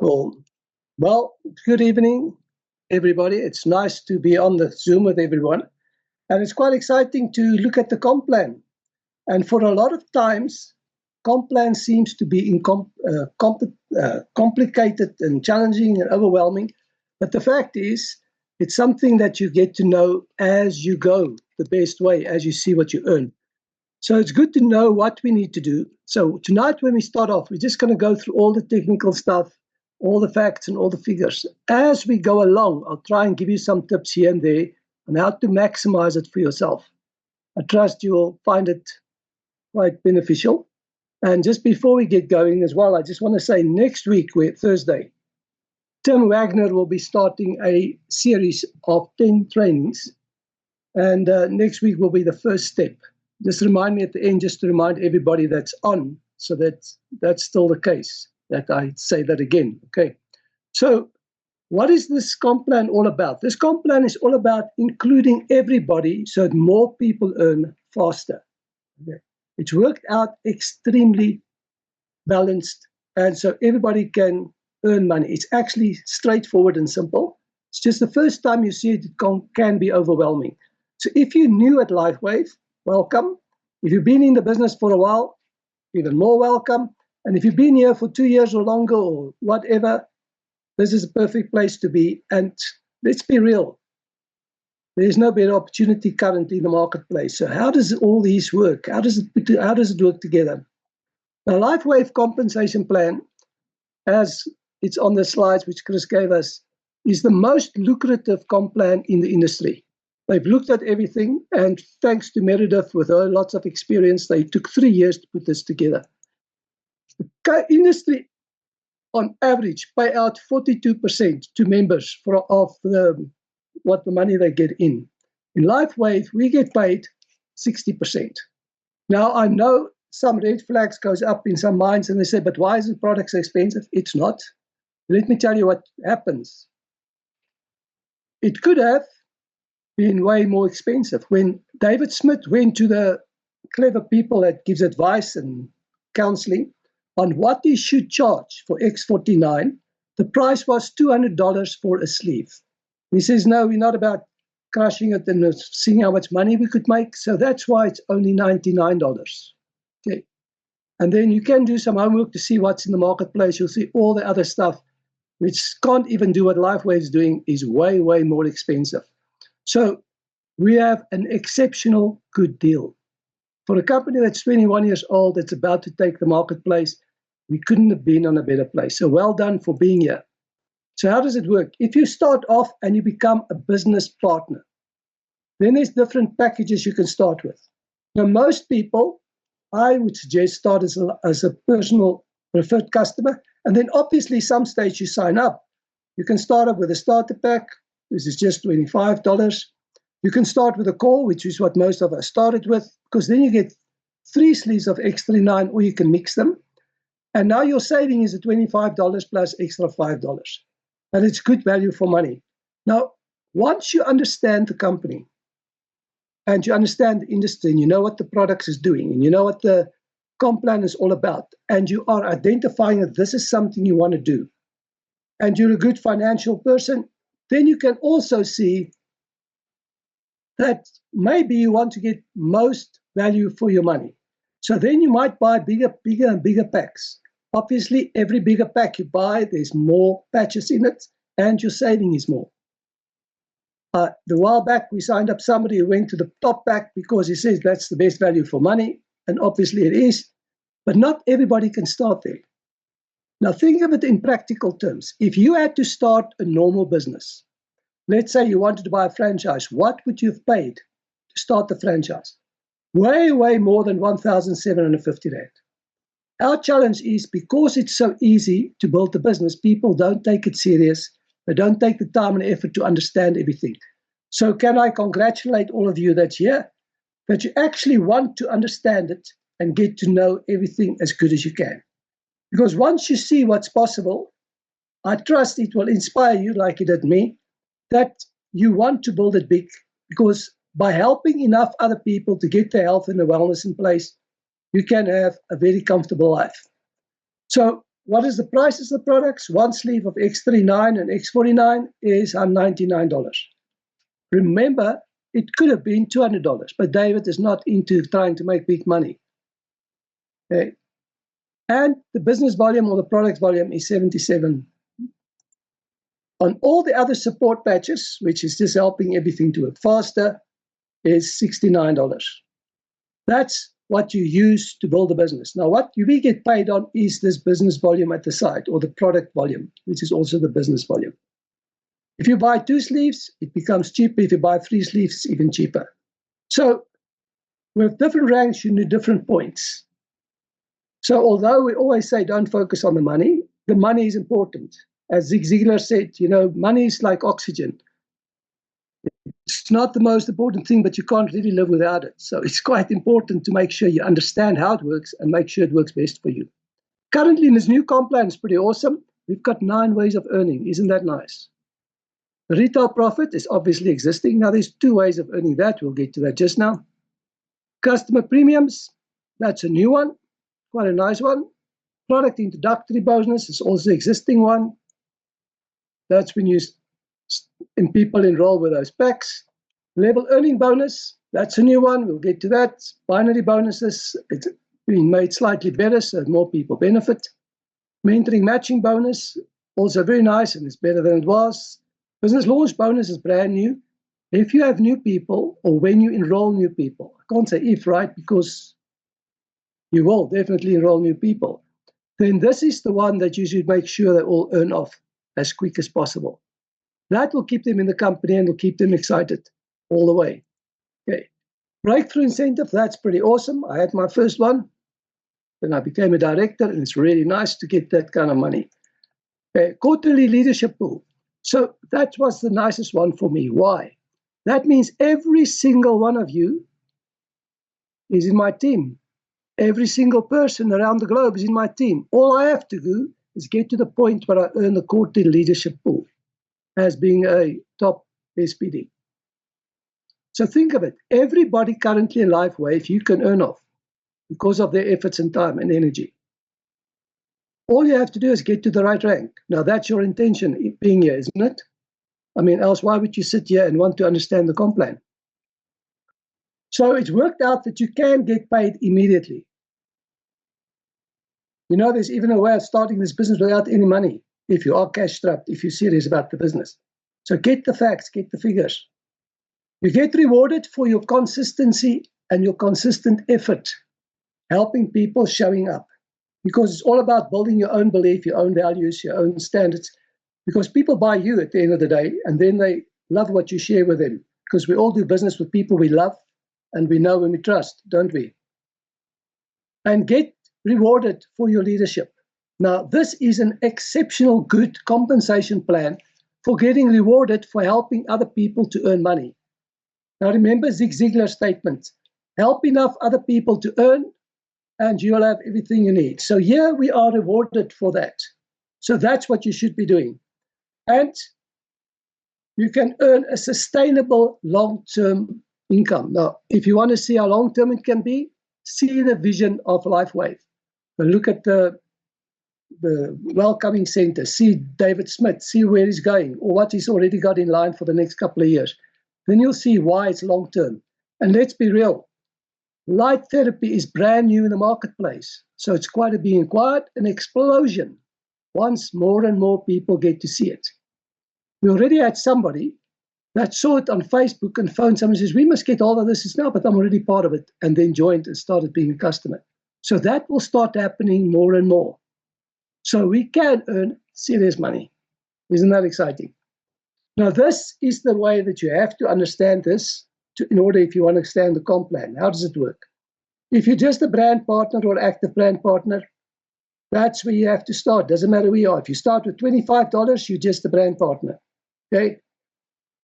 Cool. Well, good evening, everybody. It's nice to be on the Zoom with everyone. And it's quite exciting to look at the comp plan. And for a lot of times, comp plan seems to be complicated and challenging and overwhelming. But the fact is, it's something that you get to know as you go, the best way, as you see what you earn. So it's good to know what we need to do. So tonight, when we start off, we're just going to go through all the technical stuff, all the facts and all the figures. As we go along, I'll try and give you some tips here and there on how to maximize it for yourself. I trust you'll find it quite beneficial. And just before we get going as well, I just want to say next week, Thursday, Tim Wagner will be starting a series of 10 trainings. And next week will be the first step. Just remind me at the end, just to remind everybody that's on, so that that's still the case, that I say that again. Okay. So what is this comp plan all about? This comp plan is all about including everybody so that more people earn faster. Okay. It's worked out extremely balanced, and so everybody can earn money. It's actually straightforward and simple. It's just the first time you see it, it can be overwhelming. So if you're new at LifeWave, welcome. If you've been in the business for a while, even more welcome. And if you've been here for 2 years or longer or whatever, this is a perfect place to be. And let's be real. There's no better opportunity currently in the marketplace. So how does all these work? How does it work together? The LifeWave compensation plan, as it's on the slides which Chris gave us, is the most lucrative comp plan in the industry. They've looked at everything, and thanks to Meredith, with her lots of experience, they took 3 years to put this together. The industry, on average, pay out 42% to members of what the money they get in. In LifeWave, we get paid 60%. Now, I know some red flags goes up in some minds, and they say, but why is the product so expensive? It's not. Let me tell you what happens. It could have been way more expensive. When David Smith went to the clever people that gives advice and counseling on what he should charge for X49, the price was $200 for a sleeve. He says, no, we're not about crushing it and seeing how much money we could make. So that's why it's only $99. Okay. And then you can do some homework to see what's in the marketplace. You'll see all the other stuff, which can't even do what LifeWave is doing, is way, way more expensive. So we have an exceptional good deal. For a company that's 21 years old, that's about to take the marketplace, we couldn't have been on a better place. So well done for being here. So how does it work? If you start off and you become a business partner, then there's different packages you can start with. Now, most people, I would suggest, start as a personal preferred customer, and then obviously some stage you sign up. You can start up with a starter pack. This is just $25. You can start with a call, which is what most of us started with, because then you get 3 sleeves of X39, or you can mix them. And now your saving is at $25 plus extra $5. And it's good value for money. Now, once you understand the company and you understand the industry and you know what the product is doing and you know what the comp plan is all about, and you are identifying that this is something you want to do, and you're a good financial person, then you can also see that maybe you want to get most value for your money. So then you might buy bigger and bigger packs. Obviously, every bigger pack you buy, there's more patches in it, and your saving is more. The while back, we signed up somebody who went to the top pack because he says that's the best value for money, and obviously it is, but not everybody can start there. Now, think of it in practical terms. If you had to start a normal business, let's say you wanted to buy a franchise, what would you have paid to start the franchise? Way, way more than 1,750 Rand. Our challenge is, because it's so easy to build a business, people don't take it serious. They don't take the time and effort to understand everything. So can I congratulate all of you that's here, that you actually want to understand it and get to know everything as good as you can. Because once you see what's possible, I trust it will inspire you, like it did me, that you want to build it big. Because by helping enough other people to get their health and their wellness in place, you can have a very comfortable life. So what is the prices of the products? One sleeve of X39 and X49 is $99. Remember, it could have been $200, but David is not into trying to make big money. Okay. And the business volume or the product volume is 77. On all the other support patches, which is just helping everything to work faster, is $69. That's what you use to build a business. Now, what we get paid on is this business volume at the side, or the product volume, which is also the business volume. If you buy 2 sleeves, it becomes cheaper. If you buy 3 sleeves, it's even cheaper. So with different ranks, you need different points. So although we always say don't focus on the money is important. As Zig Ziglar said, money is like oxygen. It's not the most important thing, but you can't really live without it. So it's quite important to make sure you understand how it works and make sure it works best for you. Currently, in this new comp plan, it's pretty awesome. We've got 9 ways of earning. Isn't that nice? The retail profit is obviously existing. Now, there's 2 ways of earning that. We'll get to that just now. Customer premiums, that's a new one. Quite a nice one. Product introductory bonus is also an existing one. That's when people enroll with those packs. Level earning bonus, that's a new one. We'll get to that. Binary bonuses, it's been made slightly better so more people benefit. Mentoring matching bonus, also very nice and it's better than it was. Business launch bonus is brand new. If you have new people or when you enroll new people, I can't say if, right, because you will definitely enroll new people, then this is the one that you should make sure they all earn off as quick as possible. That will keep them in the company and will keep them excited all the way. Okay. Breakthrough incentive, that's pretty awesome. I had my first one. Then I became a director, and it's really nice to get that kind of money. Okay. Quarterly leadership pool. So that was the nicest one for me. Why? That means every single one of you is in my team. Every single person around the globe is in my team. All I have to do is get to the point where I earn the quarterly leadership pool as being a top SPD. So think of it. Everybody currently in LifeWave you can earn off because of their efforts and time and energy. All you have to do is get to the right rank. Now, that's your intention being here, isn't it? I mean, else why would you sit here and want to understand the comp plan? So it's worked out that you can get paid immediately. There's even a way of starting this business without any money if you are cash strapped, if you're serious about the business. So get the facts, get the figures. You get rewarded for your consistency and your consistent effort, helping people showing up. Because it's all about building your own belief, your own values, your own standards. Because people buy you at the end of the day, and then they love what you share with them. Because we all do business with people we love, and we know and we trust, don't we? And get rewarded for your leadership. Now, this is an exceptional good compensation plan for getting rewarded for helping other people to earn money. Now, remember Zig Ziglar's statement, help enough other people to earn, and you'll have everything you need. So here we are rewarded for that. So that's what you should be doing. And you can earn a sustainable long-term income. Now, if you want to see how long-term it can be, see the vision of LifeWave. Look at the welcoming center, see David Smith, see where he's going or what he's already got in line for the next couple of years. Then you'll see why it's long-term. And let's be real. Light therapy is brand new in the marketplace. So it's being quite an explosion once more and more people get to see it. We already had somebody that saw it on Facebook and phoned someone and says, we must get all of this now, but I'm already part of it, and then joined and started being a customer. So that will start happening more and more. So we can earn serious money. Isn't that exciting? Now, this is the way that you have to understand this in order if you want to understand the comp plan. How does it work? If you're just a brand partner or active brand partner, that's where you have to start. Doesn't matter where you are. If you start with $25, you're just a brand partner. Okay?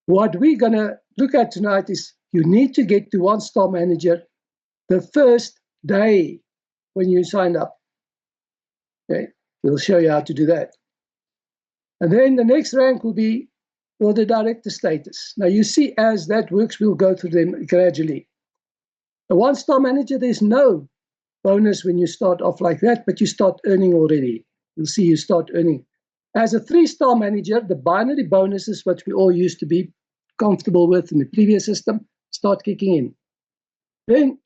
What we're going to look at tonight is you need to get to one-star manager the first day when you sign up. Okay? We'll show you how to do that. And then the next rank will be for the director status. Now, you see, as that works, we'll go through them gradually. A one-star manager, there's no bonus when you start off like that, but you start earning already. you'll see you start earning. As a 3-star manager, the binary bonuses, which we all used to be comfortable with in the previous system, start kicking in. Then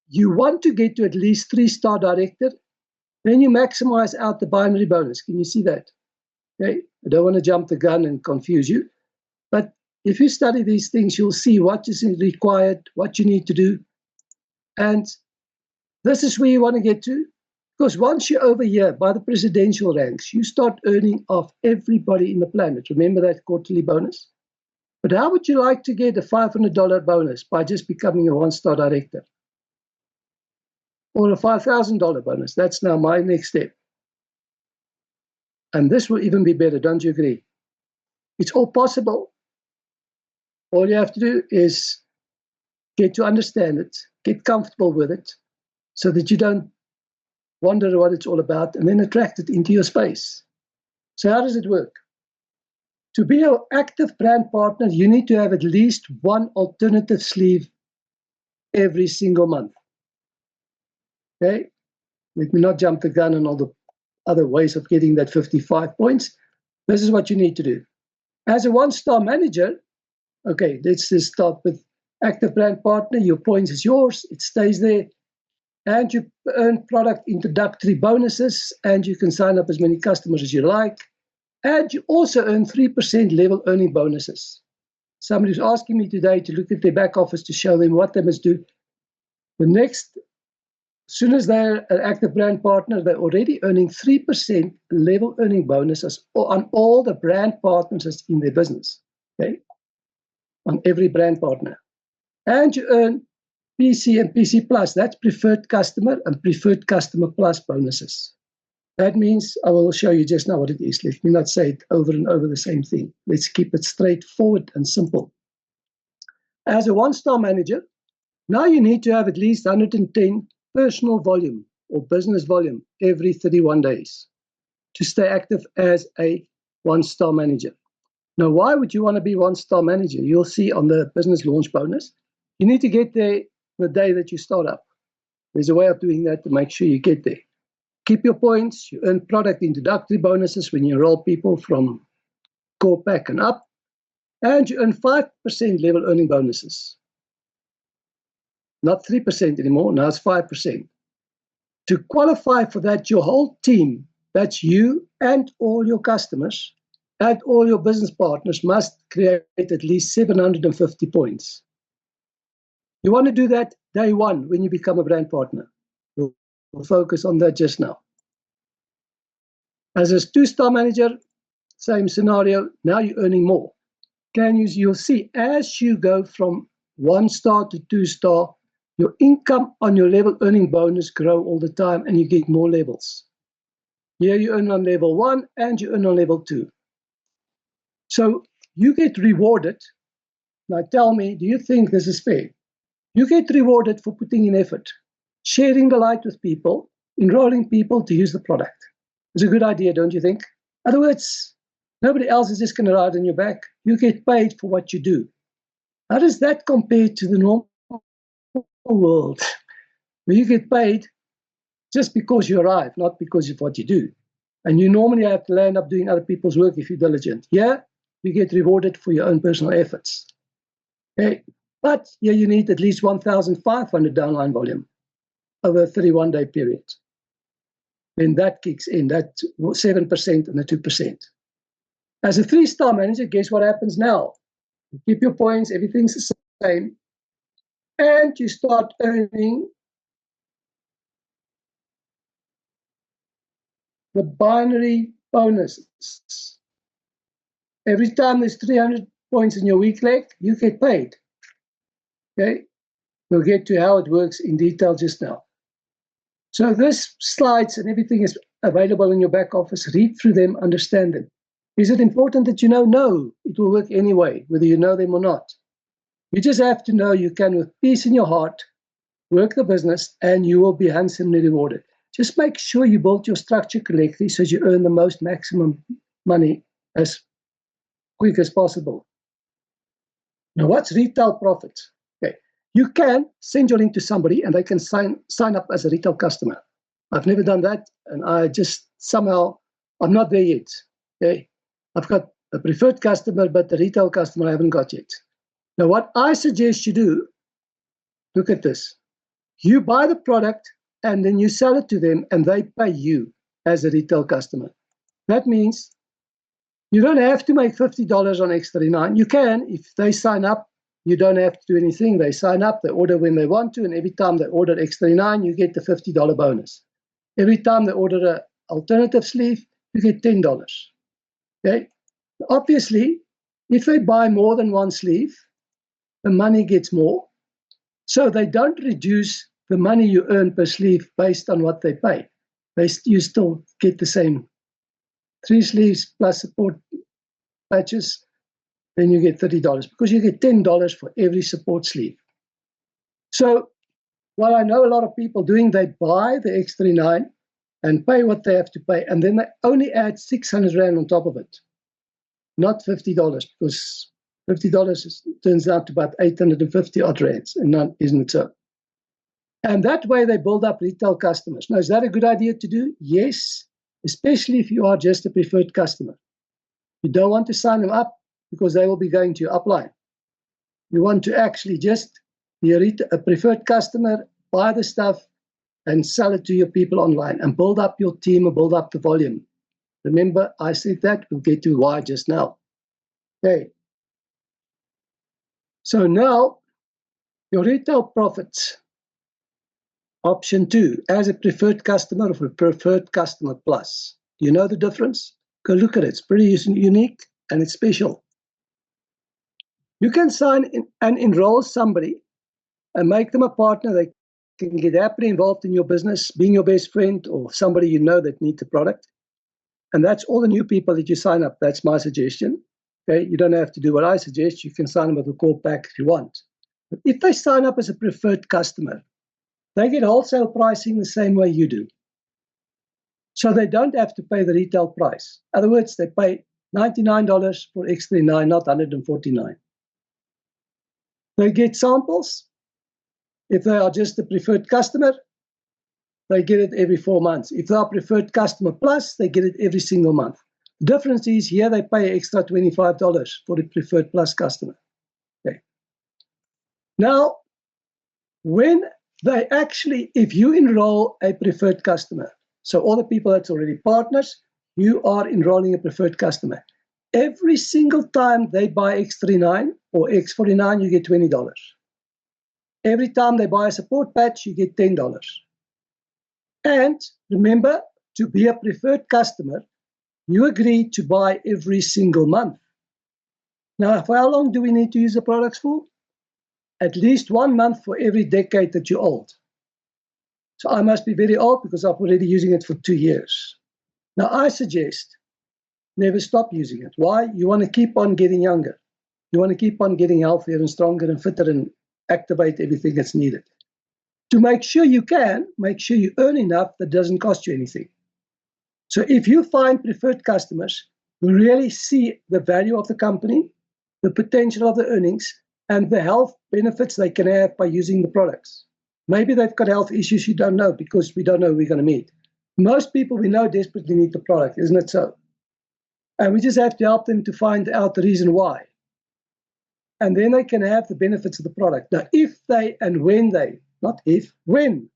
you want to get to at least 3-star director, then you maximize out the binary bonus. Can you see that? Okay, I don't want to jump the gun and confuse you, but if you study these things, you'll see what is required, what you need to do, and this is where you want to get to, because once you're over here by the presidential ranks, you start earning off everybody in the planet. Remember that quarterly bonus? But how would you like to get a $500 bonus by just becoming a 1-star director? Or a $5,000 bonus? That's now my next step. And this will even be better, don't you agree? It's all possible. All you have to do is get to understand it, get comfortable with it, so that you don't wonder what it's all about, and then attract it into your space. So how does it work? To be an active brand partner, you need to have at least one alternative sleeve every single month. Okay? Let me not jump the gun on all the other ways of getting that 55 points. This is what you need to do. As a 1-star manager, okay, let's just start with active brand partner. Your points is yours. It stays there. And you earn product introductory bonuses, and you can sign up as many customers as you like. And you also earn 3% level earning bonuses. Somebody's asking me today to look at their back office to show them what they must do. As soon as they're an active brand partner, they're already earning 3% level earning bonuses on all the brand partners that's in their business. Okay? On every brand partner. And you earn PC and PC Plus, that's preferred customer and preferred customer plus bonuses. That means, I will show you just now what it is. Let me not say it over and over the same thing. Let's keep it straightforward and simple. As a 1-star manager, now you need to have at least 110 personal volume or business volume every 31 days to stay active as a 1-star manager. Now, why would you want to be 1-star manager? You'll see on the business launch bonus, you need to get there the day that you start up. There's a way of doing that to make sure you get there. Keep your points. You earn product introductory bonuses when you enroll people from core pack and up. And you earn 5% level earning bonuses. Not 3% anymore, now it's 5%. To qualify for that, your whole team, that's you and all your customers, and all your business partners must create at least 750 points. You want to do that day one when you become a brand partner. We'll focus on that just now. As a 2-star manager, same scenario. Now you're earning more. You'll see as you go from 1-star to 2-star, your income on your level earning bonus grow all the time, and you get more levels. Here you earn on level 1 and you earn on level 2. So you get rewarded. Now tell me, do you think this is fair? You get rewarded for putting in effort, sharing the light with people, enrolling people to use the product. It's a good idea, don't you think? In other words, nobody else is just going to ride on your back. You get paid for what you do. How does that compare to the normal world, where you get paid just because you arrive, not because of what you do? And you normally have to land up doing other people's work if you're diligent. Yeah, you get rewarded for your own personal efforts. Okay. But here you need at least 1,500 downline volume over a 31-day period. Then that kicks in, that 7% and the 2%. As a 3-star manager, guess what happens now? You keep your points, everything's the same, and you start earning the binary bonuses. Every time there's 300 points in your weak leg, you get paid. Okay, we'll get to how it works in detail just now. So this slides and everything is available in your back office. Read through them, understand them. Is it important that you know? No, it will work anyway, whether you know them or not. You just have to know you can, with peace in your heart, work the business, and you will be handsomely rewarded. Just make sure you build your structure correctly so you earn the most maximum money as quick as possible. Now, what's retail profit? You can send your link to somebody and they can sign up as a retail customer. I've never done that, and I just somehow I'm not there yet. Okay, I've got a preferred customer, but the retail customer I haven't got yet. Now, what I suggest you do, look at this. You buy the product and then you sell it to them and they pay you as a retail customer. That means you don't have to make $50 on X39. You can, if they sign up, you don't have to do anything. They sign up, they order when they want to, and every time they order X39, you get the $50 bonus. Every time they order an alternative sleeve, you get $10. Okay? Obviously, if they buy more than one sleeve, the money gets more. So they don't reduce the money you earn per sleeve based on what they pay. You still get the same. 3 sleeves plus support patches, then you get $30 because you get $10 for every support sleeve. So what I know a lot of people doing, they buy the X39 and pay what they have to pay, and then they only add 600 Rand on top of it, not $50, because $50 turns out to about 850 odd rands, and not, isn't it so? And that way they build up retail customers. Now, is that a good idea to do? Yes, especially if you are just a preferred customer. You don't want to sign them up because they will be going to your upline. You want to actually just be a preferred customer, buy the stuff, and sell it to your people online, and build up your team and build up the volume. Remember, I said that. We'll get to why just now. Okay. So now, your retail profits. Option 2, as a preferred customer or a preferred customer plus. Do you know the difference? Go look at it. It's pretty unique and it's special. You can sign in and enroll somebody and make them a partner. They can get happily involved in your business, being your best friend or somebody you know that needs the product. And that's all the new people that you sign up. That's my suggestion. Okay, you don't have to do what I suggest. You can sign them with a call pack if you want. But if they sign up as a preferred customer, they get wholesale pricing the same way you do. So they don't have to pay the retail price. In other words, they pay $99 for X39, not $149. They get samples. If they are just a preferred customer, they get it every 4 months. If they are preferred customer plus, they get it every single month. The difference is here they pay extra $25 for the preferred plus customer. Okay. Now, when they actually, if you enroll a preferred customer, so all the people that's already partners, you are enrolling a preferred customer. Every single time they buy X39 or X49, you get $20. Every time they buy a support patch, you get $10. And remember, to be a preferred customer, you agree to buy every single month. Now, for how long do we need to use the products for? At least 1 month for every decade that you're old. So I must be very old because I'm already using it for 2 years. Now, I suggest never stop using it. Why? You want to keep on getting younger. You want to keep on getting healthier and stronger and fitter and activate everything that's needed. To make sure you can, make sure you earn enough that doesn't cost you anything. So if you find preferred customers who really see the value of the company, the potential of the earnings, and the health benefits they can have by using the products. Maybe they've got health issues you don't know because we don't know who we're going to meet. Most people we know desperately need the product, isn't it so? And we just have to help them to find out the reason why. And then they can have the benefits of the product. Now, if they and when they, not if, when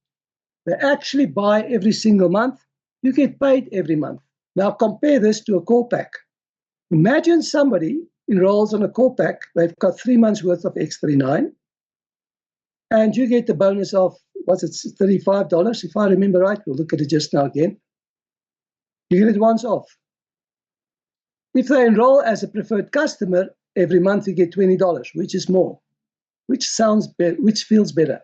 they actually buy every single month, you get paid every month. Now compare this to a core pack. Imagine somebody enrolls on a core pack, they've got 3 months worth of X39, and you get the bonus of, what's it, $35, if I remember right. We'll look at it just now again. You get it once off. If they enroll as a preferred customer, every month you get $20, which is more, which sounds better, which feels better.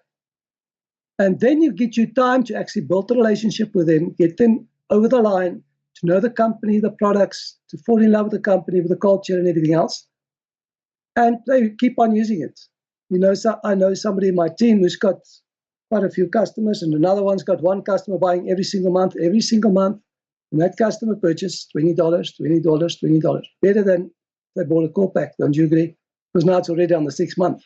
And then you get you time to actually build a relationship with them, get them over the line, to know the company, the products, to fall in love with the company, with the culture and everything else. And they keep on using it. You know, so I know somebody in my team who's got quite a few customers, and another one's got one customer buying every single month, and that customer purchased $20, $20, $20. Better than they bought a core pack, don't you agree? Because now it's already on the 6th month.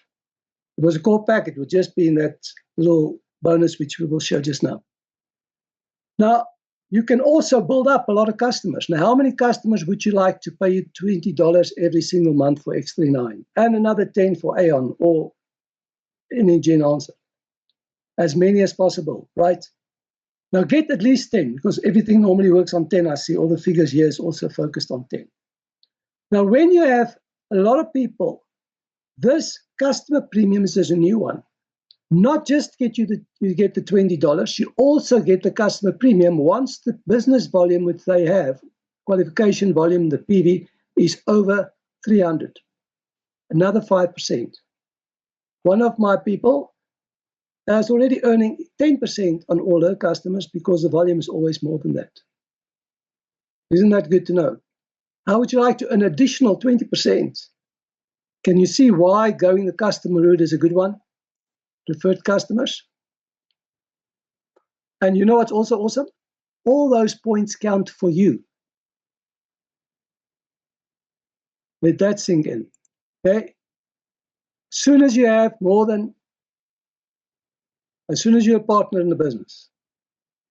If it was a core pack, it would just be in that little bonus, which we will show just now. Now, you can also build up a lot of customers. Now, how many customers would you like to pay you $20 every single month for X39 and another 10 for Aon or any Gen answer? As many as possible, right? Now get at least 10, because everything normally works on 10. I see all the figures here is also focused on 10. Now, when you have a lot of people, this customer premium is a new one. Not just you get the $20, you also get the customer premium once the business volume which they have, qualification volume, the PV, is over 300. Another 5%. One of my people is already earning 10% on all her customers because the volume is always more than that. Isn't that good to know? How would you like to earn additional 20%? Can you see why going the customer route is a good one? Preferred customers. And you know what's also awesome? All those points count for you. Let that sink in. Okay? As soon as you're a partner in the business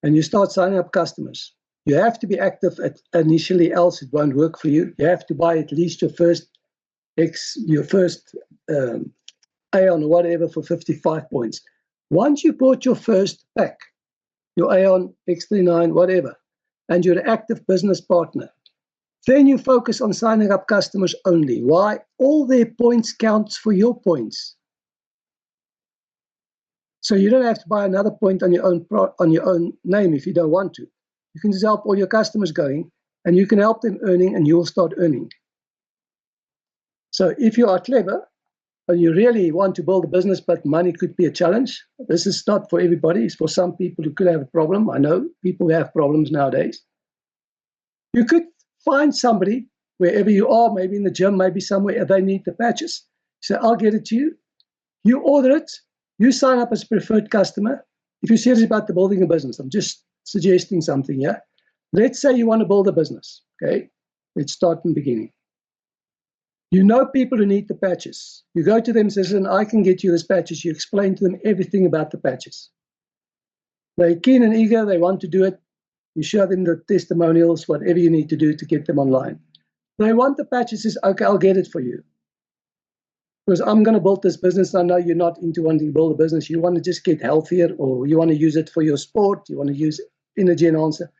and you start signing up customers, you have to be active initially, else it won't work for you. You have to buy at least your first Aon or whatever for 55 points. Once you bought your first pack, your Aon, X39, whatever, and you're an active business partner, then you focus on signing up customers only. Why? All their points counts for your points. So you don't have to buy another point on your own name if you don't want to. You can just help all your customers going, and you can help them earning, and you'll start earning. So if you are clever, and you really want to build a business, but money could be a challenge, this is not for everybody. It's for some people who could have a problem. I know people who have problems nowadays. You could find somebody, wherever you are, maybe in the gym, maybe somewhere, they need the patches. So I'll get it to you. You order it. You sign up as a preferred customer. If you're serious about building a business, I'm just suggesting something here. Let's say you want to build a business, okay? Let's start from the beginning. You know people who need the patches. You go to them and say, listen, I can get you this patches. You explain to them everything about the patches. They're keen and eager. They want to do it. You show them the testimonials, whatever you need to do to get them online. They want the patches. Says, okay, I'll get it for you. Because I'm going to build this business. I know you're not into wanting to build a business. You want to just get healthier, or you want to use it for your sport. You want to use energy enhancer.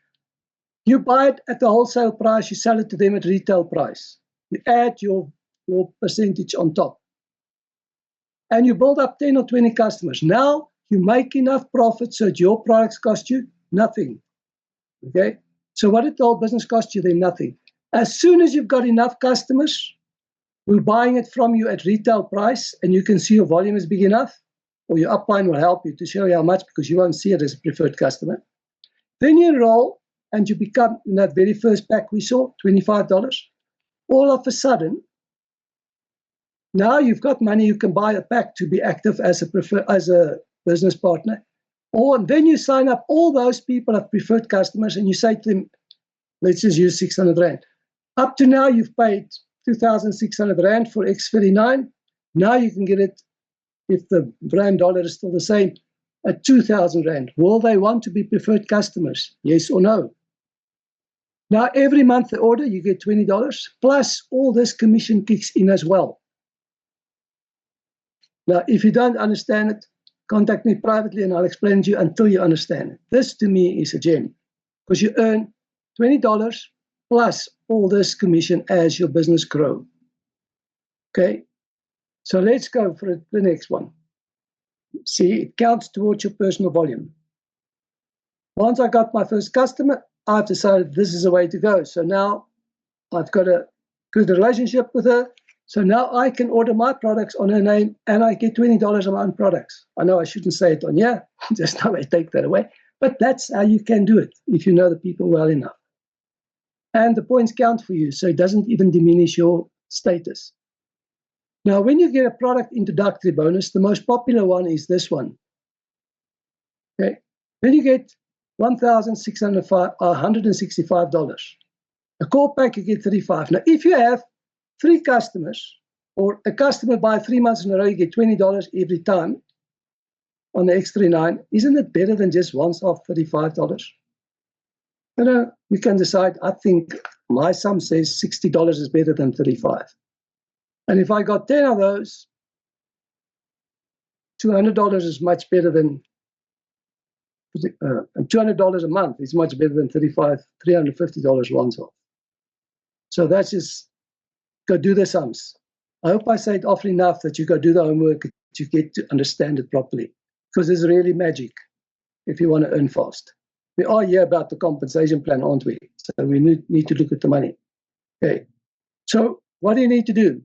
You buy it at the wholesale price. You sell it to them at retail price. You add your percentage on top. And you build up 10 or 20 customers. Now you make enough profit so that your products cost you nothing. Okay? So what did the whole business cost you? Then nothing. As soon as you've got enough customers who are buying it from you at retail price, and you can see your volume is big enough, or your upline will help you to show you how much, because you won't see it as a preferred customer. Then you enroll and you become, in that very first pack we saw, $25. All of a sudden, now you've got money, you can buy a pack to be active as a business partner. Or then you sign up all those people as preferred customers, and you say to them, let's just use 600 Rand. Up to now, you've paid 2,600 Rand for X39. Now you can get it, if the rand dollar is still the same, at 2,000 Rand. Will they want to be preferred customers? Yes or no? Now, every month they order, you get $20, plus all this commission kicks in as well. Now, if you don't understand it, contact me privately and I'll explain to you until you understand it. This, to me, is a gem, because you earn $20 plus all this commission as your business grows. Okay? So let's go for the next one. See, it counts towards your personal volume. Once I got my first customer, I've decided this is the way to go. So now I've got a good relationship with her. So now I can order my products on her name, and I get $20 on my own products. I know I shouldn't say it on here, just now I take that away. But that's how you can do it if you know the people well enough. And the points count for you, so it doesn't even diminish your status. Now, when you get a product introductory bonus, the most popular one is this one. Okay, then you get $1,165. A core pack, you get $35. Now, if you have 3 customers, or a customer buy 3 months in a row, you get $20 every time on the X39. Isn't it better than just once off $35? You can decide, I think my sum says $60 is better than 35. And if I got 10 of those, $200 is much better than, $200 a month is much better than $350 once off. So that's just, go do the sums. I hope I say it often enough that you go do the homework, that you get to understand it properly, because it's really magic if you want to earn fast. We are here about the compensation plan, aren't we? So we need to look at the money. Okay. So what do you need to do?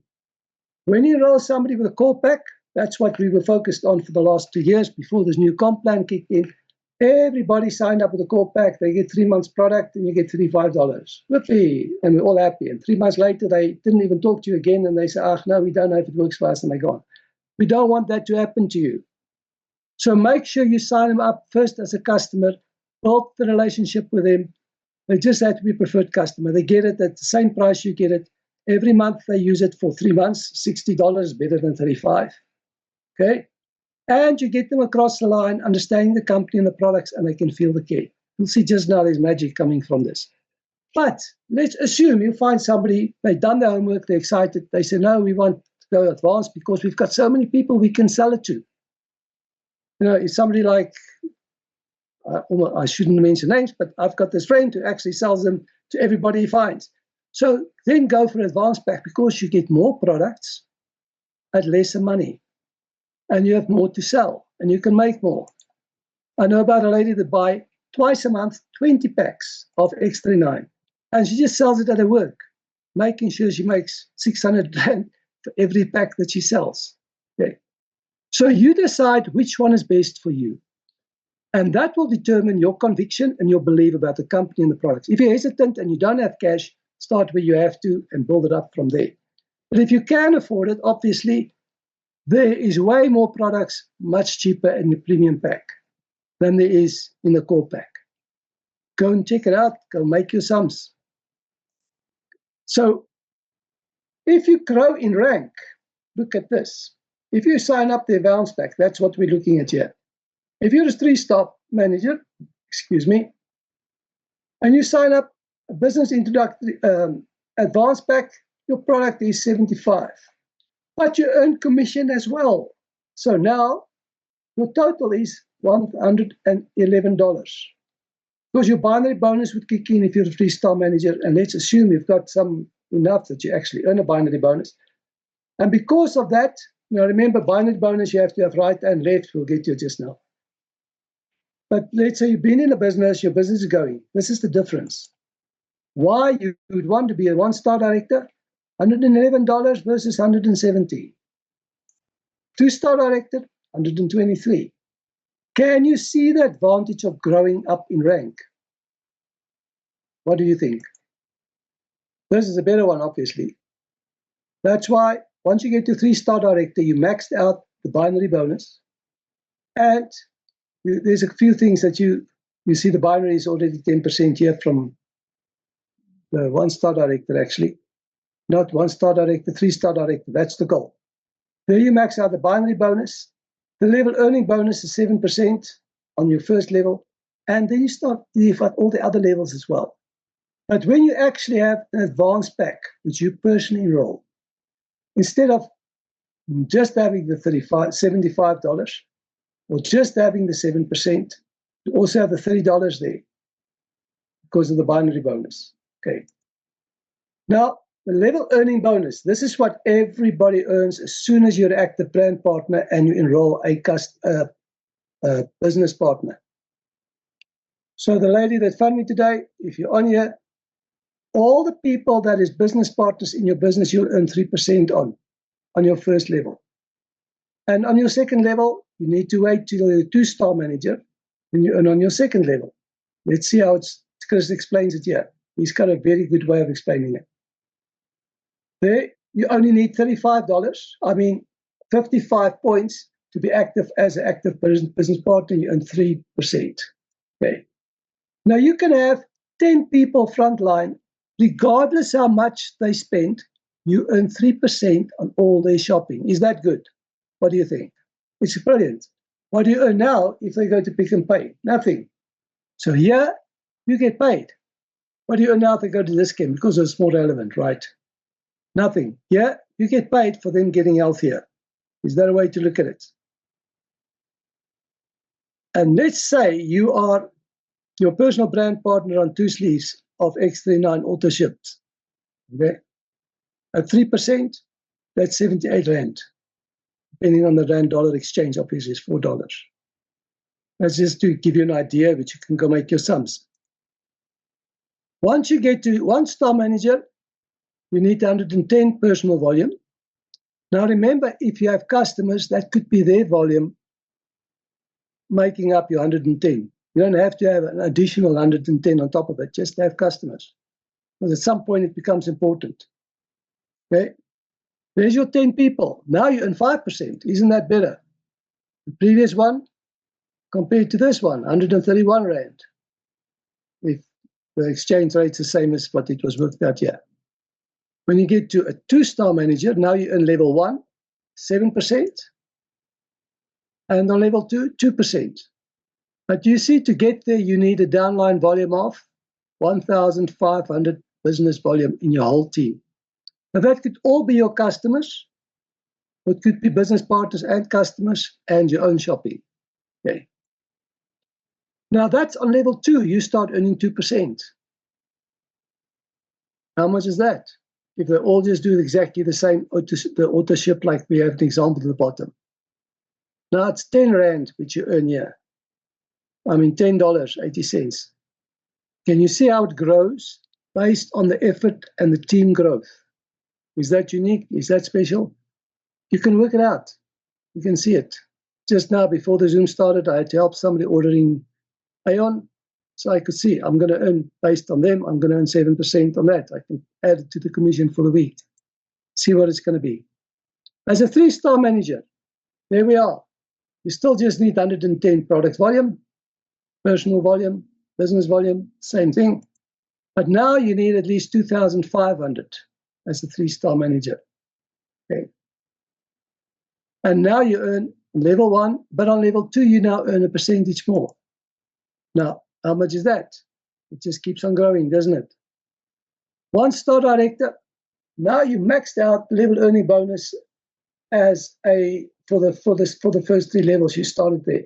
When you enroll somebody with a core pack, that's what we were focused on for the last 2 years before this new comp plan kicked in. Everybody signed up with a core pack. They get 3 months product and you get $35. Whoopee. And we're all happy. And 3 months later, they didn't even talk to you again. And they say, no, we don't know if it works for us. And they're gone. We don't want that to happen to you. So make sure you sign them up first as a customer, build the relationship with them. They just have to be a preferred customer. They get it at the same price you get it. Every month they use it for 3 months. $60 is better than 35. Okay? And you get them across the line, understanding the company and the products, and they can feel the care. You'll see just now there's magic coming from this. But let's assume you find somebody, they've done their homework, they're excited. They say, no, we want to go advanced because we've got so many people we can sell it to. It's somebody like, I shouldn't mention names, but I've got this friend who actually sells them to everybody he finds. So then go for advanced pack because you get more products at lesser money. And you have more to sell, and you can make more. I know about a lady that buy twice a month 20 packs of X39, and she just sells it at her work, making sure she makes 600 rand for every pack that she sells. Okay. So you decide which one is best for you, and that will determine your conviction and your belief about the company and the products. If you're hesitant and you don't have cash, start where you have to and build it up from there. But if you can afford it, obviously, there is way more products, much cheaper in the premium pack than there is in the core pack. Go and check it out. Go make your sums. So if you grow in rank, look at this. If you sign up the advanced pack, that's what we're looking at here. If you're a 3-star manager, and you sign up a business introductory advanced pack, your product is 75. But you earn commission as well. So now your total is $111. Because your binary bonus would kick in if you're a 3-star manager. And let's assume you've got enough that you actually earn a binary bonus. And because of that, remember, binary bonus, you have to have right and left. We'll get to it just now. But let's say you've been in a business, your business is going. This is the difference. Why you would want to be a 1-star director? $111 versus $170. 2-star director, $123. Can you see the advantage of growing up in rank? What do you think? This is a better one, obviously. That's why once you get to 3-star director, you maxed out the binary bonus. And there's a few things that you see the binary is already 10% here from the 1-star director, actually. Not 1-star director, 3-star director. That's the goal. There you max out the binary bonus. The level earning bonus is 7% on your first level. And then you've got all the other levels as well. But when you actually have an advanced pack, which you personally enroll, instead of just having the $75 or just having the 7%, you also have the $30 there because of the binary bonus. Okay. Now, the level earning bonus, this is what everybody earns as soon as you're an active brand partner and you enroll a business partner. So the lady that found me today, if you're on here, all the people that is business partners in your business, you'll earn 3% on your first level. And on your second level, you need to wait till you're a 2-star manager and you earn on your second level. Let's see how Chris explains it here. He's got a very good way of explaining it. There, you only need $55, 55 points to be active as an active business partner. You earn 3%. Okay. Now you can have 10 people frontline, regardless how much they spend, you earn 3% on all their shopping. Is that good? What do you think? It's brilliant. What do you earn now if they go to Pick and Pay? Nothing. So here, you get paid. What do you earn now if they go to this scheme? Because it's more relevant, right? Nothing. Yeah, you get paid for them getting healthier. Is that a way to look at it? And let's say you are your personal brand partner on 2 sleeves of X39 auto shipped. Okay? At 3%, that's 78 Rand. Depending on the Rand-dollar exchange, obviously, is $4. That's just to give you an idea, which you can go make your sums. Once you get to 1-star manager, you need 110 personal volume. Now remember, if you have customers, that could be their volume making up your 110. You don't have to have an additional 110 on top of it, just to have customers. Because at some point it becomes important. Okay? There's your 10 people. Now you earn 5%. Isn't that better? The previous one compared to this one, 131 Rand. If the exchange rate's the same as what it was worked out here. When you get to a 2-star manager, now you earn level 1, 7%. And on level 2, 2%. But you see, to get there, you need a downline volume of 1,500 business volume in your whole team. Now, that could all be your customers. It could be business partners and customers and your own shopping. Okay. Now, that's on level 2. You start earning 2%. How much is that? If they all just do exactly the same, the auto ship, like we have an example at the bottom. Now it's 10 Rand, which you earn here. I mean, $10.80. Can you see how it grows based on the effort and the team growth? Is that unique? Is that special? You can work it out. You can see it. Just now, before the Zoom started, I had to help somebody ordering Aeon. So I could see, I'm going to earn, based on them, I'm going to earn 7% on that. I can add it to the commission for the week. See what it's going to be. As a 3-star manager, there we are. You still just need 110 product volume, personal volume, business volume, same thing. But now you need at least 2,500 as a 3-star manager. Okay. And now you earn level 1, but on level 2, you now earn a percentage more. Now, how much is that? It just keeps on growing, doesn't it? 1-star director, now you maxed out the level earning bonus as for the first 3 levels you started there.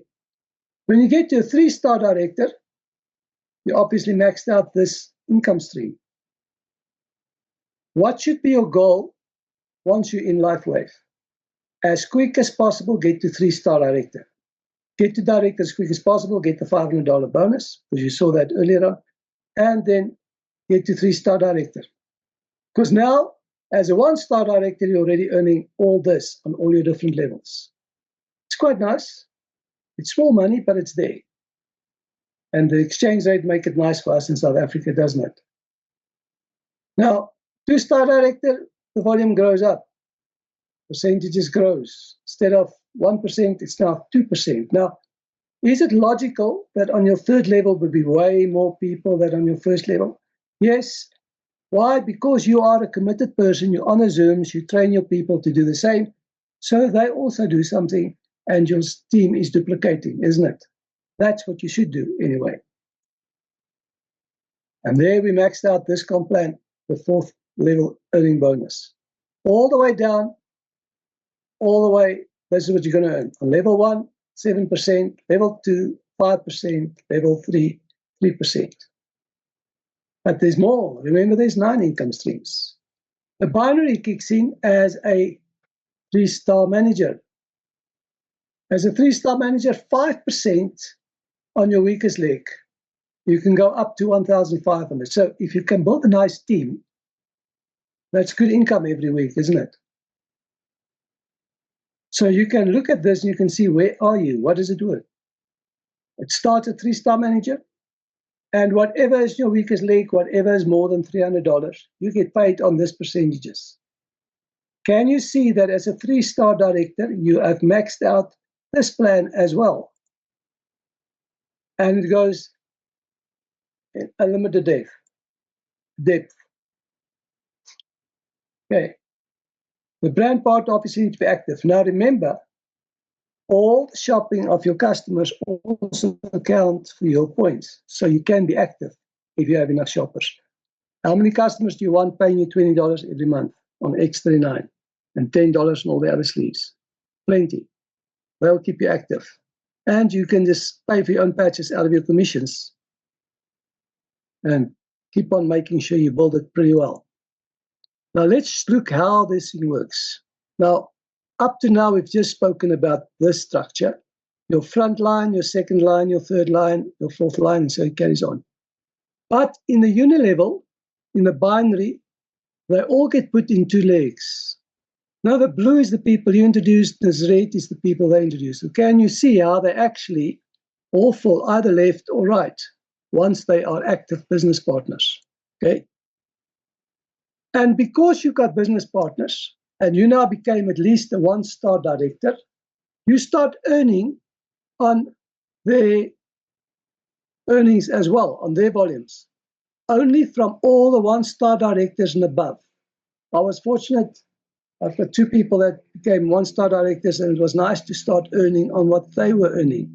When you get to a 3-star director, you obviously maxed out this income stream. What should be your goal once you're in LifeWave? As quick as possible, get to 3-star director. Get to director as quick as possible, get the $500 bonus, because you saw that earlier on, and then get to 3-star director. Because now, as a 1-star director, you're already earning all this on all your different levels. It's quite nice. It's small money, but it's there. And the exchange rate make it nice for us in South Africa, doesn't it? Now, 2-star director, the volume grows up. Percentages grows. Instead of 1%, it's now 2%. Now, is it logical that on your 3rd level would be way more people than on your 1st level? Yes. Why? Because you are a committed person, you're on the Zooms, you train your people to do the same, so they also do something, and your team is duplicating, isn't it? That's what you should do anyway. And there we maxed out this comp plan, the 4th level earning bonus. All the way down, all the way, this is what you're going to earn. On level 1, 7%, level 2, 5%, level 3, 3%. But there's more. Remember, there's 9 income streams. The binary kicks in as a 3-star manager. As a 3-star manager, 5% on your weakest leg. You can go up to 1,500. So if you can build a nice team, that's good income every week, isn't it? So you can look at this and you can see, where are you? What does it work? It starts at 3-star manager. And whatever is your weakest leg, whatever is more than $300, you get paid on this percentages. Can you see that as a 3-star director, you have maxed out this plan as well? And it goes in unlimited depth. Okay. The brand part obviously needs to be active. Now remember, all the shopping of your customers also count for your points. So you can be active if you have enough shoppers. How many customers do you want paying you $20 every month on X39 and $10 on all the other sleeves? Plenty. They'll keep you active. And you can just pay for your own patches out of your commissions and keep on making sure you build it pretty well. Now let's look how this thing works. Now, up to now, we've just spoken about this structure. Your front line, your second line, your third line, your fourth line, and so it carries on. But in the unilevel, in the binary, they all get put in 2 legs. Now the blue is the people you introduced, this red is the people they introduced. So can you see how they actually all fall either left or right once they are active business partners, okay? And because you've got business partners, and you now became at least a 1-star director, you start earning on their earnings as well, on their volumes, only from all the 1-star directors and above. I was fortunate, I've got 2 people that became 1-star directors, and it was nice to start earning on what they were earning.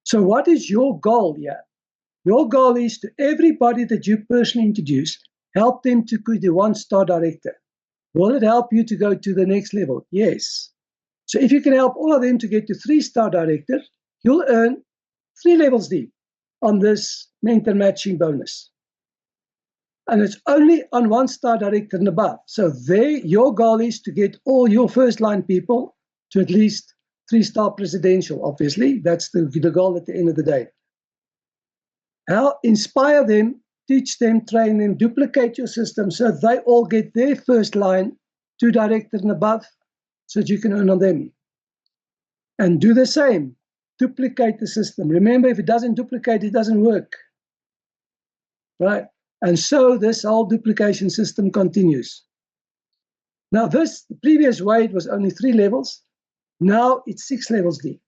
So what is your goal here? Your goal is to everybody that you personally introduce, help them to be the 1-star director. Will it help you to go to the next level? Yes. So if you can help all of them to get to 3-star director, you'll earn 3 levels deep on this mentor matching bonus. And it's only on 1-star director and above. So there, your goal is to get all your first-line people to at least 3-star presidential, obviously. That's the goal at the end of the day. How inspire them, teach them, train them, duplicate your system so they all get their first line to director and above so that you can earn on them. And do the same. Duplicate the system. Remember, if it doesn't duplicate, it doesn't work. Right? And so this whole duplication system continues. Now the previous way, it was only 3 levels. Now it's 6 levels deep.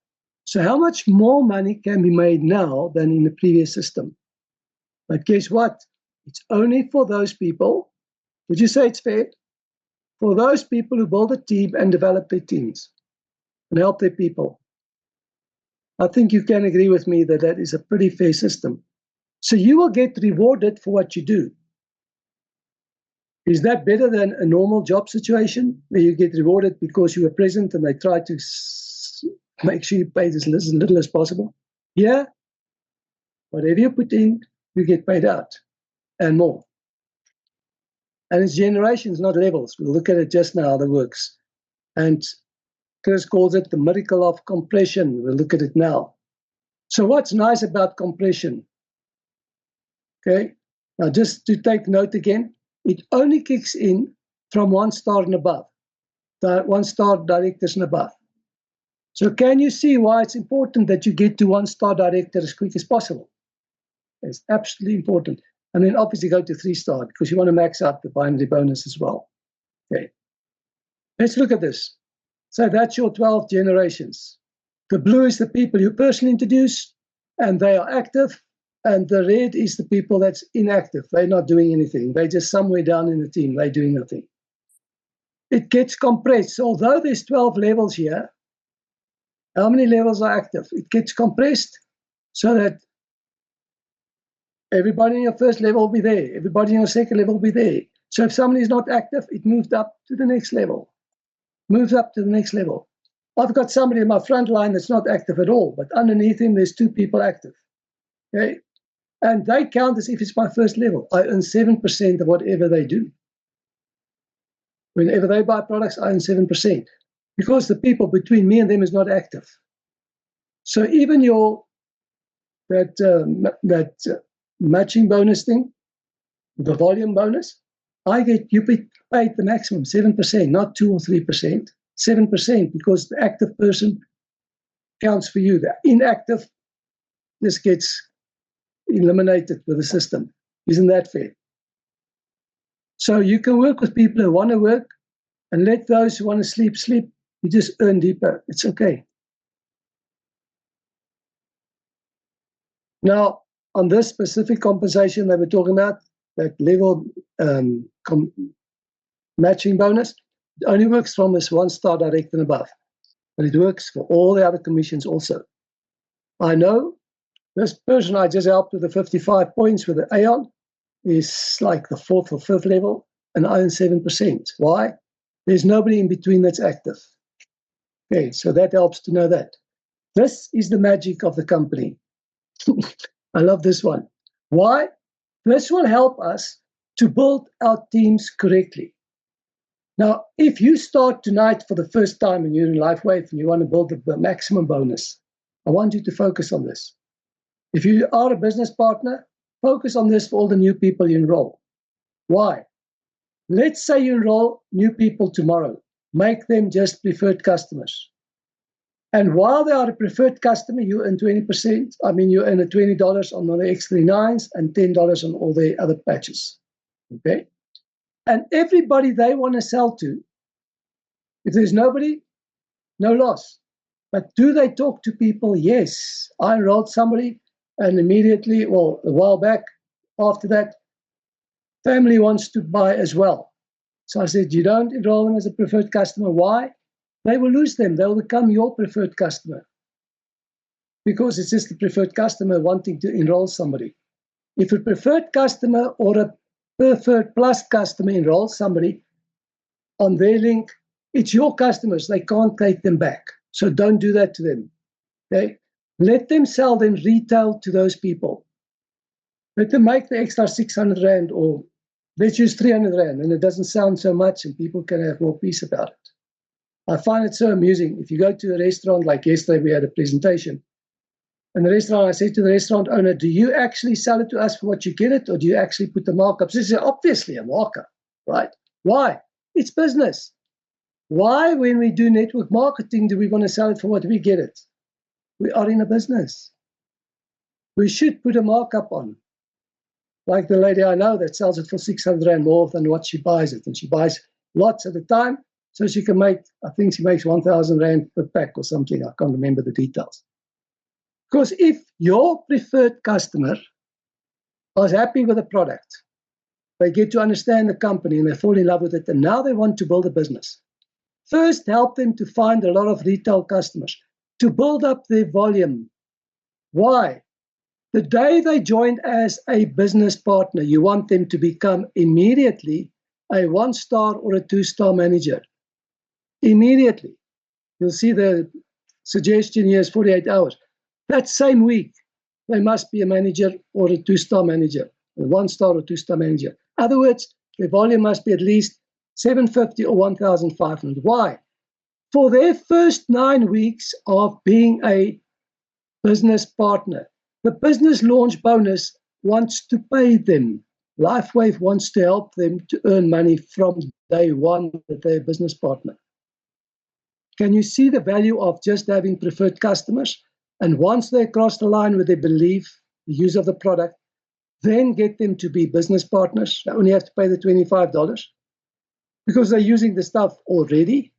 So how much more money can be made now than in the previous system? But guess what? It's only for those people. Would you say it's fair? For those people who build a team and develop their teams and help their people. I think you can agree with me that that is a pretty fair system. So you will get rewarded for what you do. Is that better than a normal job situation where you get rewarded because you were present and they try to make sure you pay as little as possible? Yeah, whatever you put in, you get paid out and more. And it's generations, not levels. We'll look at it just now, how that works. And Chris calls it the miracle of compression. We'll look at it now. So what's nice about compression? Okay, now just to take note again, it only kicks in from 1-star and above, the 1-star directors and above. So can you see why it's important that you get to 1-star director as quick as possible? It's absolutely important. And then obviously go to 3-star because you want to max out the binary bonus as well. Okay, let's look at this. So that's your 12 generations. The blue is the people you personally introduce, and they are active. And the red is the people that's inactive. They're not doing anything. They're just somewhere down in the team. They're doing nothing. It gets compressed. So although there's 12 levels here, how many levels are active? It gets compressed so that everybody in your first level will be there. Everybody in your second level will be there. So if somebody is not active, it moved up to the next level. Moves up to the next level. I've got somebody in my front line that's not active at all, but underneath him, there's 2 people active. Okay? And they count as if it's my first level. I earn 7% of whatever they do. Whenever they buy products, I earn 7%. Because the people between me and them is not active. So even that matching bonus thing, the volume bonus, you get paid the maximum, 7%, not 2 or 3%, 7%, because the active person counts for you. The inactive just gets eliminated with the system. Isn't that fair? So you can work with people who want to work and let those who want to sleep, sleep. You just earn deeper. It's okay. Now, on this specific compensation that we're talking about, that level matching bonus, it only works from this 1-star director and above. But it works for all the other commissions also. I know this person I just helped with the 55 points with the Aon, is like the 4th or 5th level, and I earn 7%. Why? There's nobody in between that's active. Okay, so that helps to know that. This is the magic of the company. I love this one. Why? This will help us to build our teams correctly. Now, if you start tonight for the first time and you're in LifeWave and you want to build the maximum bonus, I want you to focus on this. If you are a business partner, focus on this for all the new people you enroll. Why? Let's say you enroll new people tomorrow. Make them just preferred customers. And while they are a preferred customer, you earn 20%. I mean, you earn $20 on the X39s and $10 on all the other patches. Okay? And everybody they want to sell to, if there's nobody, no loss. But do they talk to people? Yes. I enrolled somebody, and immediately, well, a while back, after that, family wants to buy as well. So I said, you don't enroll them as a preferred customer. Why? They will lose them. They will become your preferred customer. Because it's just a preferred customer wanting to enroll somebody. If a preferred customer or a preferred plus customer enrolls somebody on their link, it's your customers. They can't take them back. So don't do that to them. Okay? Let them sell them retail to those people. Let them make the extra 600 Rand, or let's use 300 Rand, and it doesn't sound so much and people can have more peace about it. I find it so amusing. If you go to a restaurant, like yesterday we had a presentation, and the restaurant, I said to the restaurant owner, do you actually sell it to us for what you get it, or do you actually put the markups? This is obviously a markup, right? Why? It's business. Why, when we do network marketing, do we want to sell it for what we get it? We are in a business. We should put a markup on. Like the lady I know that sells it for 600 Rand more than what she buys it. And she buys lots at a time, so she can make, I think she makes 1,000 Rand per pack or something. I can't remember the details. Because if your preferred customer is happy with the product, they get to understand the company and they fall in love with it, and now they want to build a business. First, help them to find a lot of retail customers, to build up their volume. Why? The day they join as a business partner, you want them to become immediately a 1-star or a 2-star manager. Immediately. You'll see the suggestion here is 48 hours. That same week, they must be a manager or a 2-star manager, a 1-star or 2-star manager. In other words, their volume must be at least 750 or 1,500. Why? For their first 9 weeks of being a business partner, the business launch bonus wants to pay them. LifeWave wants to help them to earn money from day one that they're a business partner. Can you see the value of just having preferred customers? And once they cross the line where they believe the use of the product, then get them to be business partners. They only have to pay the $25 because they're using the stuff already.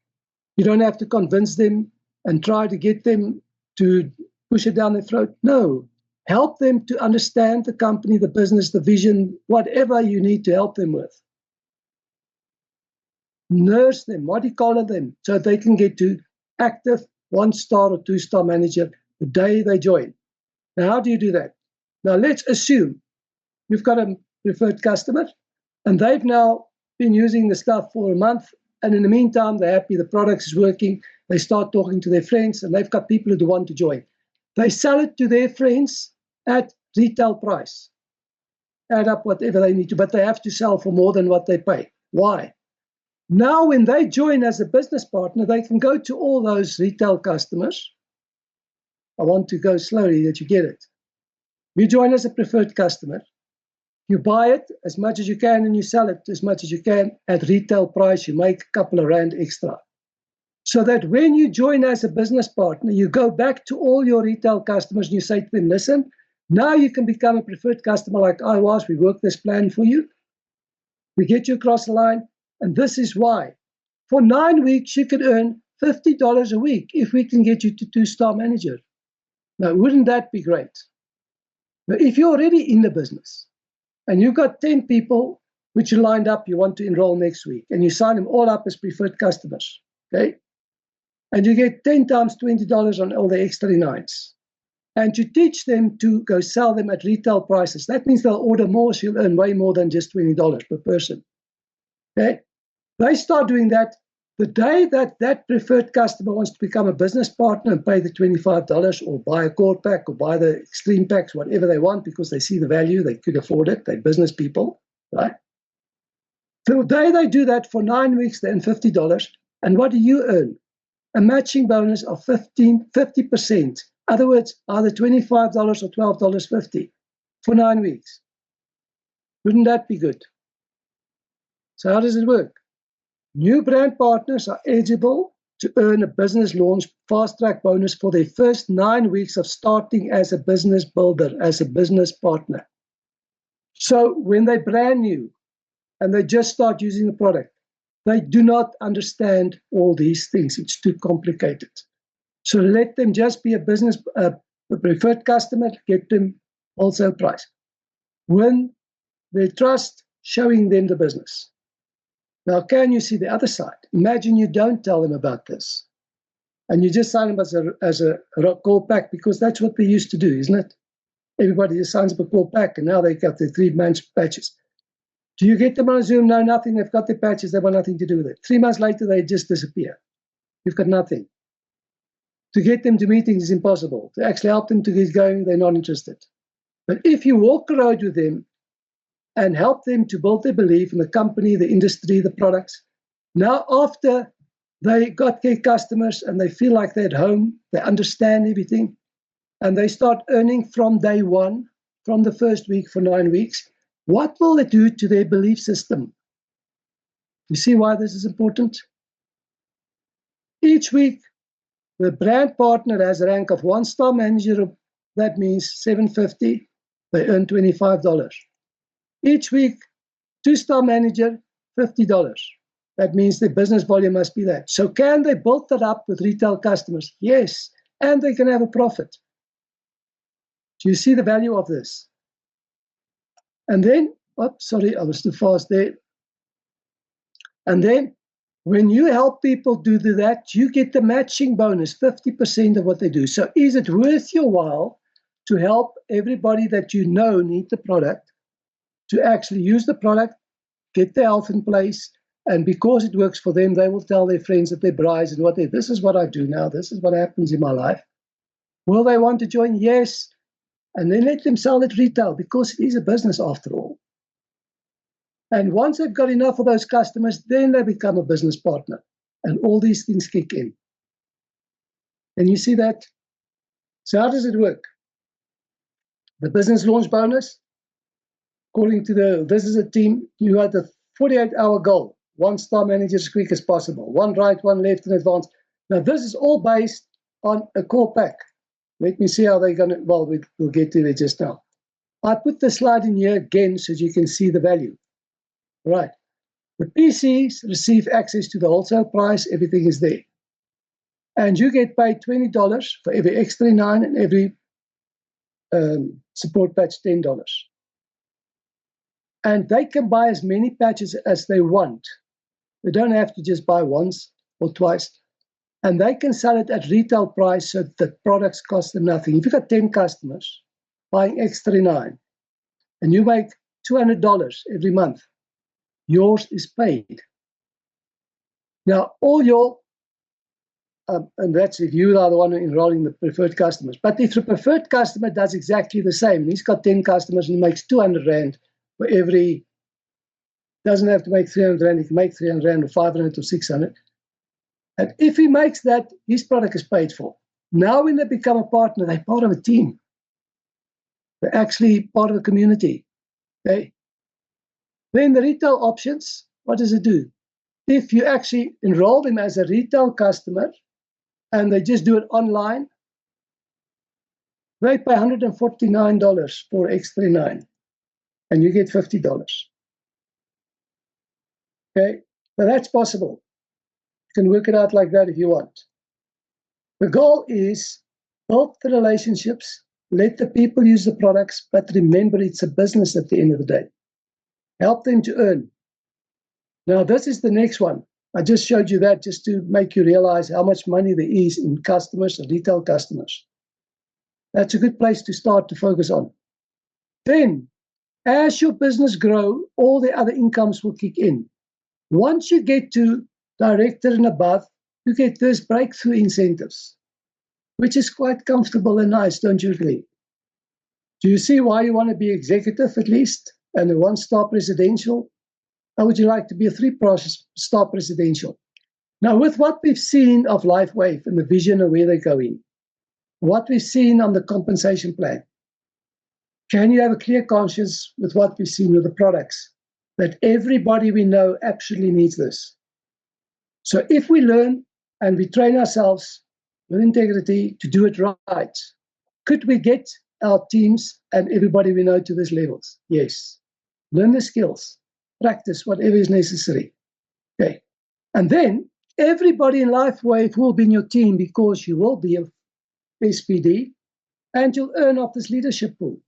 You don't have to convince them and try to get them to push it down their throat. No. Help them to understand the company, the business, the vision, whatever you need to help them with. Nurse them, collar them, so they can get to active 1-star or 2-star manager the day they join. Now, how do you do that? Now, let's assume you've got a preferred customer, and they've now been using the stuff for a month, and in the meantime, they're happy, the product is working, they start talking to their friends, and they've got people who want to join. They sell it to their friends at retail price. Add up whatever they need to, but they have to sell for more than what they pay. Why? Now, when they join as a business partner, they can go to all those retail customers. I want to go slowly that you get it. You join as a preferred customer. You buy it as much as you can and you sell it as much as you can at retail price. You make a couple of Rand extra. So that when you join as a business partner, you go back to all your retail customers and you say to them, listen, now you can become a preferred customer like I was. We work this plan for you. We get you across the line. And this is why. For 9 weeks, you could earn $50 a week if we can get you to 2-star manager. Now, wouldn't that be great? Now, if you're already in the business and you've got 10 people which you lined up, you want to enroll next week, and you sign them all up as preferred customers, okay? And you get 10 times $20 on all the X39s. and to teach them to go sell them at retail prices. That means they'll order more, so you'll earn way more than just $20 per person. Okay? They start doing that. The day that that preferred customer wants to become a business partner and pay the $25 or buy a core pack or buy the extreme packs, whatever they want, because they see the value, they could afford it, they're business people, right? The day they do that for 9 weeks, they earn $50. And what do you earn? A matching bonus of 50%. In other words, either $25 or $12.50 for 9 weeks. Wouldn't that be good? So how does it work? New brand partners are eligible to earn a business launch fast-track bonus for their first 9 weeks of starting as a business builder, as a business partner. So when they're brand new and they just start using the product, they do not understand all these things. It's too complicated. So let them just be a business, a preferred customer, get them wholesale price. Win their trust, showing them the business. Now, can you see the other side? Imagine you don't tell them about this, and you just sign them as a core pack, because that's what we used to do, isn't it? Everybody just signs up a core pack, and now they got their 3-month patches. Do you get them on Zoom? No, nothing. They've got their patches. They want nothing to do with it. 3 months later, they just disappear. You've got nothing. To get them to meetings is impossible. To actually help them to get going, they're not interested. But if you walk around with them and help them to build their belief in the company, the industry, the products. Now, after they got their customers and they feel like they're at home, they understand everything, and they start earning from day one, from the first week for 9 weeks, what will it do to their belief system? You see why this is important? Each week, the brand partner has a rank of 1-star manager. That means $750. They earn $25. Each week, 2-star manager, $50. That means the business volume must be that. So can they build that up with retail customers? Yes, and they can have a profit. Do you see the value of this? And then, sorry, I was too fast there. And then, when you help people do that, you get the matching bonus, 50% of what they do. So is it worth your while to help everybody that you know need the product, to actually use the product, get their health in place, and because it works for them, they will tell their friends at their brides and this is what I do now, this is what happens in my life. Will they want to join? Yes. And then let them sell at retail, because it is a business after all. And once they've got enough of those customers, then they become a business partner. And all these things kick in. And you see that? So how does it work? The business launch bonus, according to this is a team, you had the 48-hour goal, 1-star manager as quick as possible, 1 right, 1 left in advance. Now, this is all based on a core pack. Let me see how they're going to, well, we'll get to it just now. I put the slide in here again so you can see the value. Right. The PCs receive access to the wholesale price. Everything is there. And you get paid $20 for every X39 and every support patch, $10. And they can buy as many patches as they want. They don't have to just buy once or twice. And they can sell it at retail price so the products cost them nothing. If you've got 10 customers buying X39 and you make $200 every month, yours is paid. Now, all your, and that's if you are the one enrolling the preferred customers. But if the preferred customer does exactly the same, and he's got 10 customers and he makes 200 Rand for every, doesn't have to make 300 Rand, he can make 300 Rand or 500 or 600. And if he makes that, his product is paid for. Now when they become a partner, they're part of a team. They're actually part of a community. Okay? Then the retail options, what does it do? If you actually enroll them as a retail customer and they just do it online, they pay $149 for X39 and you get $50. Okay? Now that's possible. You can work it out like that if you want. The goal is build the relationships, let the people use the products, but remember it's a business at the end of the day. Help them to earn. Now, this is the next one. I just showed you that just to make you realize how much money there is in customers and retail customers. That's a good place to start to focus on. Then, as your business grow, all the other incomes will kick in. Once you get to director and above, you get those breakthrough incentives, which is quite comfortable and nice, don't you agree? Do you see why you want to be executive at least, and a one-star presidential? How would you like to be a three-star presidential? Now, with what we've seen of LifeWave and the vision of where they're going, what we've seen on the compensation plan, can you have a clear conscience with what we've seen with the products, that everybody we know actually needs this? So if we learn and we train ourselves with integrity to do it right, could we get our teams and everybody we know to these levels? Yes. Learn the skills, practice whatever is necessary. Okay. And then everybody in LifeWave will be in your team because you will be a SPD and you'll earn off this leadership pool.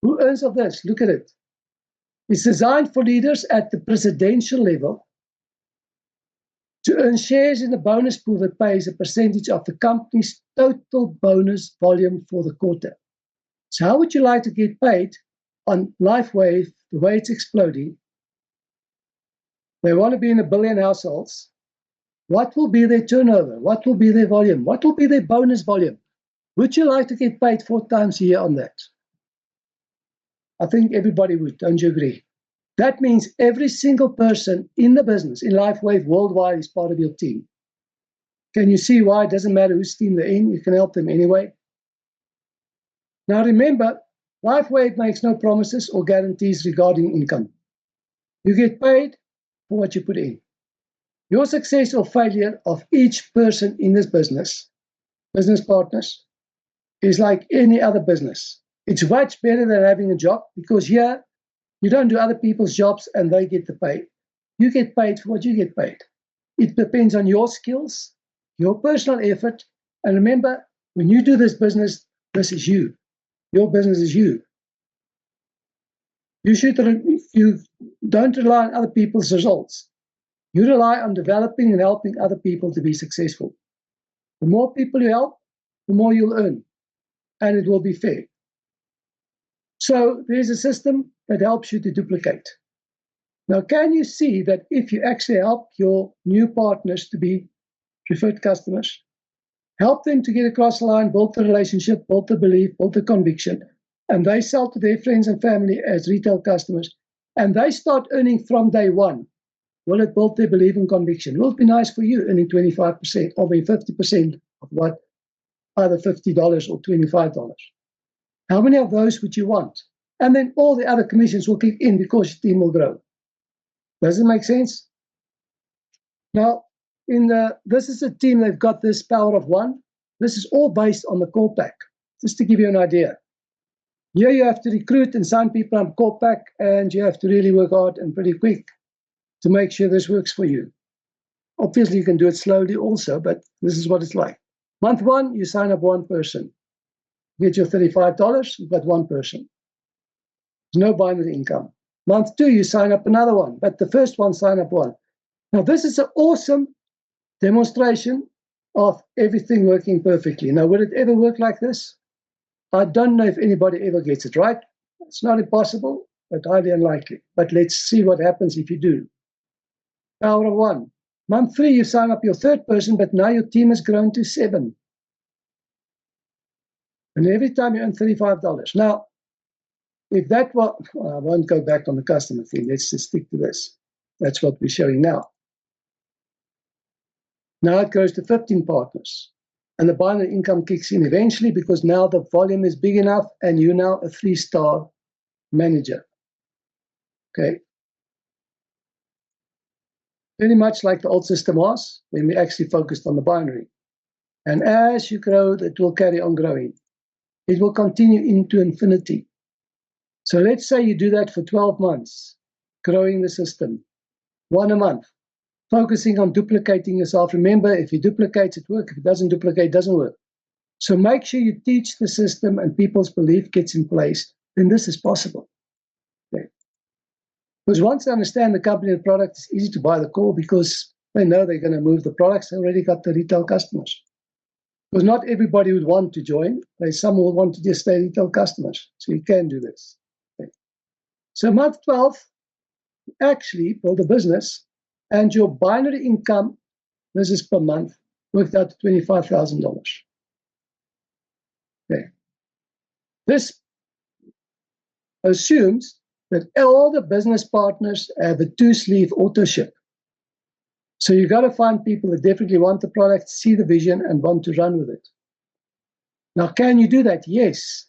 Who earns off this? Look at it. It's designed for leaders at the presidential level to earn shares in the bonus pool that pays a percentage of the company's total bonus volume for the quarter. So how would you like to get paid on LifeWave, the way it's exploding? They want to be in 1 billion households. What will be their turnover? What will be their volume? What will be their bonus volume? Would you like to get paid 4 times a year on that? I think everybody would, don't you agree? That means every single person in the business, in LifeWave worldwide, is part of your team. Can you see why it doesn't matter whose team they're in? You can help them anyway. Now remember, LifeWave makes no promises or guarantees regarding income. You get paid for what you put in. Your success or failure of each person in this business partners, is like any other business. It's much better than having a job, because here you don't do other people's jobs and they get the pay. You get paid for what you get paid. It depends on your skills, your personal effort. And remember, when you do this business, this is you. Your business is you. You don't rely on other people's results. You rely on developing and helping other people to be successful. The more people you help, the more you'll earn, and it will be fair. So there's a system that helps you to duplicate. Now, can you see that if you actually help your new partners to be preferred customers, help them to get across the line, build the relationship, build the belief, build the conviction, and they sell to their friends and family as retail customers, and they start earning from day one, will it build their belief and conviction? Will it be nice for you earning 25% or maybe 50% of what, either $50 or $25? How many of those would you want? And then all the other commissions will kick in because your team will grow. Does it make sense? Now, this is a team, they've got this power of one. This is all based on the core pack, just to give you an idea. Here you have to recruit and sign people on core pack, and you have to really work hard and pretty quick to make sure this works for you. Obviously, you can do it slowly also, but this is what it's like. Month 1, you sign up 1 person. You get your $35, you've got 1 person. There's no binary income. Month 2, you sign up another one, but the first one, sign up 1. Now, this is an awesome demonstration of everything working perfectly. Now, will it ever work like this? I don't know if anybody ever gets it right. It's not impossible, but highly unlikely. But let's see what happens if you do. Power of 1. Month 3, you sign up your 3rd person, but now your team has grown to 7. And every time you earn $35. Now, if that were, I won't go back on the customer thing. Let's just stick to this. That's what we're showing now. Now it goes to 15 partners. And the binary income kicks in eventually because now the volume is big enough and you're now a 3-star manager. Okay. Very much like the old system was when we actually focused on the binary. And as you grow, it will carry on growing. It will continue into infinity. So let's say you do that for 12 months, growing the system, 1 a month, focusing on duplicating yourself. Remember, if you duplicate, it works. If it doesn't duplicate, it doesn't work. So make sure you teach the system and people's belief gets in place, then this is possible. Okay. Because once they understand the company and product, it's easy to buy the core because they know they're going to move the products. They already got the retail customers. Because not everybody would want to join. There's some who will want to just stay retail customers. So you can do this. Okay. So month 12, actually build a business, and your binary income, this is per month, worked out to $25,000. Okay. This assumes that all the business partners have a two-sleeve auto-ship. So you got to find people that definitely want the product, see the vision, and want to run with it. Now, can you do that? Yes,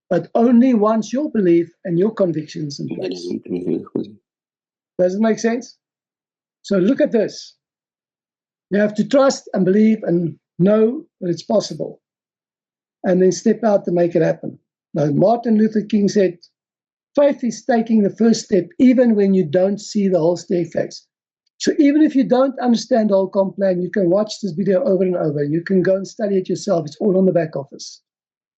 but only once your belief and your convictions in place. Does it make sense? So look at this. You have to trust and believe and know that it's possible, and then step out to make it happen. Now, Martin Luther King said, faith is taking the first step even when you don't see the whole staircase. So even if you don't understand the whole comp plan, you can watch this video over and over. You can go and study it yourself. It's all on the back office.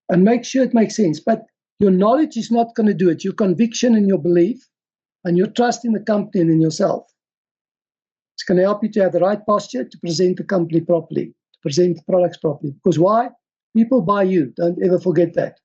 And make sure it makes sense. But your knowledge is not going to do it. Your conviction and your belief and your trust in the company and in yourself. It's going to help you to have the right posture to present the company properly, to present the products properly. Because why? People buy you. Don't ever forget that.